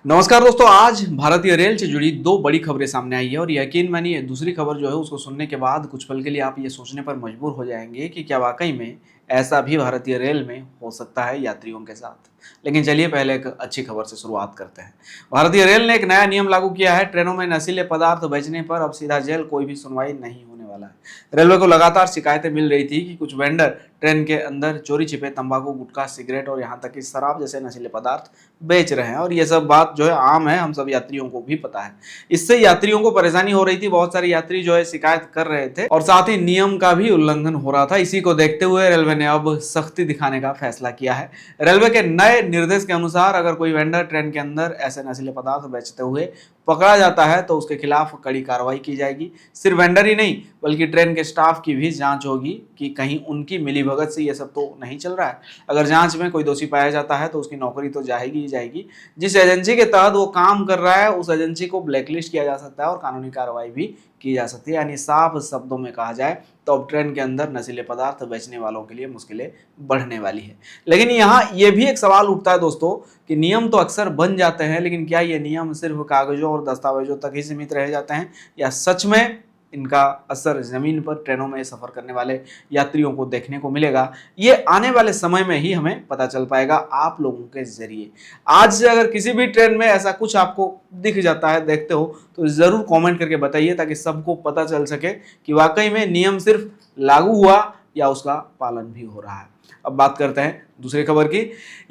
नमस्कार दोस्तों, आज भारतीय रेल से जुड़ी दो बड़ी खबरें सामने आई है और यकीन मानिए दूसरी खबर जो है उसको सुनने के बाद कुछ पल के लिए आप ये सोचने पर मजबूर हो जाएंगे कि क्या वाकई में ऐसा भी भारतीय रेल में हो सकता है यात्रियों के साथ। लेकिन चलिए पहले एक अच्छी खबर से शुरुआत करते हैं। भारतीय रेल ने एक नया नियम लागू किया है। ट्रेनों में नशीले पदार्थ बेचने पर अब सीधा जेल, कोई भी सुनवाई नहीं होने वाला है। रेलवे को लगातार शिकायतें मिल रही थी कि कुछ वेंडर ट्रेन के अंदर चोरी छिपे तंबाकू, गुटखा, सिगरेट और यहाँ तक कि शराब जैसे नशीले पदार्थ बेच रहे हैं और ये सब बात जो है आम है, हम सब यात्रियों को भी पता है। इससे यात्रियों को परेशानी हो रही थी, बहुत सारे यात्री जो है शिकायत कर रहे थे और साथ ही नियम का भी उल्लंघन हो रहा था। इसी को देखते हुए रेलवे ने अब सख्ती दिखाने का फैसला किया है। रेलवे के नए निर्देश के अनुसार अगर कोई वेंडर ट्रेन के अंदर ऐसे नशीले पदार्थ बेचते हुए पकड़ा जाता है तो उसके खिलाफ कड़ी कार्रवाई की जाएगी। सिर्फ वेंडर ही नहीं बल्कि ट्रेन के स्टाफ की भी जांच होगी कि कहीं उनकी मिलीभगत से ये सब तो नहीं चल रहा है। अगर जांच में कोई दोषी पाया जाता है तो उसकी नौकरी तो जाएगी ही जाएगी। जिस एजेंसी के तहत वो काम कर रहा है उस एजेंसी को ब्लैकलिस्ट किया जा सकता है और कानूनी कार्रवाई भी की जा सकती है। यानी साफ शब्दों में कहा जाए तो अब ट्रेन के अंदर नशीले पदार्थ बेचने वालों के लिए मुश्किलें बढ़ने वाली है। लेकिन यहाँ ये भी एक सवाल उठता है दोस्तों कि नियम तो अक्सर बन जाते हैं, लेकिन क्या ये नियम सिर्फ कागजों और दस्तावेजों तक ही सीमित रह जाते हैं या सच में इनका असर जमीन पर ट्रेनों में सफर करने वाले यात्रियों को देखने को मिलेगा? ये आने वाले समय में ही हमें पता चल पाएगा आप लोगों के जरिए। आज से अगर किसी भी ट्रेन में ऐसा कुछ आपको दिख जाता है, देखते हो, तो जरूर कमेंट करके बताइए ताकि सबको पता चल सके कि वाकई में नियम सिर्फ लागू हुआ या उसका पालन भी हो रहा है। अब बात करते हैं दूसरी खबर की।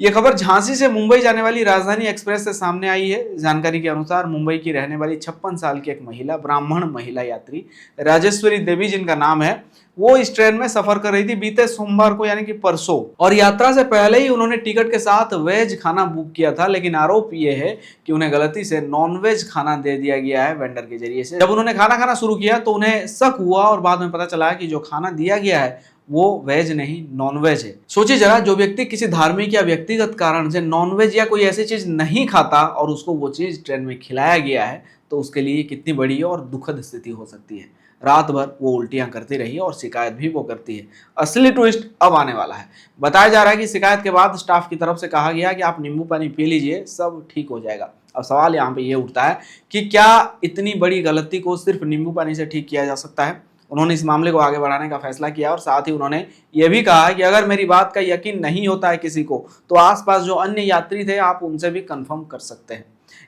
यह खबर झांसी से मुंबई जाने वाली राजधानी एक्सप्रेस से सामने आई है। जानकारी के अनुसार मुंबई की रहने वाली 56 साल की एक महिला, ब्राह्मण महिला यात्री राजेश्वरी देवी जिनका नाम है, वो इस ट्रेन में सफर कर रही थी बीते सोमवार को यानी कि परसों। और यात्रा से पहले ही उन्होंने टिकट के साथ वेज खाना बुक किया था, लेकिन आरोप ये है कि उन्हें गलती से नॉन वेज खाना दे दिया गया है वेंडर के जरिए से। जब उन्होंने खाना खाना शुरू किया तो उन्हें शक हुआ और बाद में पता चला कि जो खाना दिया गया है वो वेज नहीं नॉन वेज है। सोचिए जरा, जो व्यक्ति किसी धार्मिक या व्यक्तिगत कारण से नॉन वेज या कोई ऐसी चीज नहीं खाता और उसको वो चीज ट्रेन में खिलाया गया है तो उसके लिए कितनी बड़ी और दुखद स्थिति हो सकती है। रात भर वो उल्टियां करती रही और शिकायत भी वो करती है। असली ट्विस्ट अब आने वाला है। बताया जा रहा है कि शिकायत के बाद स्टाफ की तरफ से कहा गया कि आप नींबू पानी पी लीजिए, सब ठीक हो जाएगा। अब सवाल यहाँ पे ये उठता है कि क्या इतनी बड़ी गलती को सिर्फ नींबू पानी से ठीक किया जा सकता है? उन्होंने इस मामले को आगे बढ़ाने का फैसला किया और साथ ही उन्होंने ये भी कहा कि अगर मेरी बात का यकीन नहीं होता है किसी को तो आसपास जो अन्य यात्री थे आप उनसे भी कंफर्म कर सकते हैं।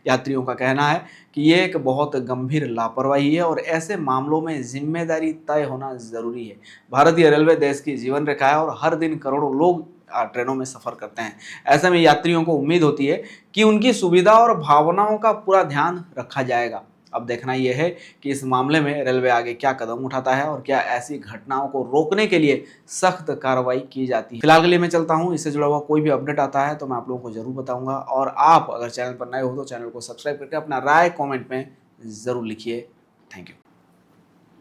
यात्रियों का कहना है कि ये एक बहुत गंभीर लापरवाही है और ऐसे मामलों में जिम्मेदारी तय होना जरूरी है। भारतीय रेलवे देश की जीवन रेखा है और हर दिन करोड़ों लोग ट्रेनों में सफर करते हैं। ऐसे में यात्रियों को उम्मीद होती है कि उनकी सुविधा और भावनाओं का पूरा ध्यान रखा जाएगा। अब देखना यह है कि इस मामले में रेलवे आगे क्या कदम उठाता है और क्या ऐसी घटनाओं को रोकने के लिए सख्त कार्रवाई की जाती है। फिलहाल के लिए मैं चलता हूं, इससे जुड़ा हुआ कोई भी अपडेट आता है तो मैं आप लोगों को जरूर बताऊंगा। और आप अगर चैनल पर नए हो तो चैनल को सब्सक्राइब करके अपना राय कमेंट में जरूर लिखिए। Thank you.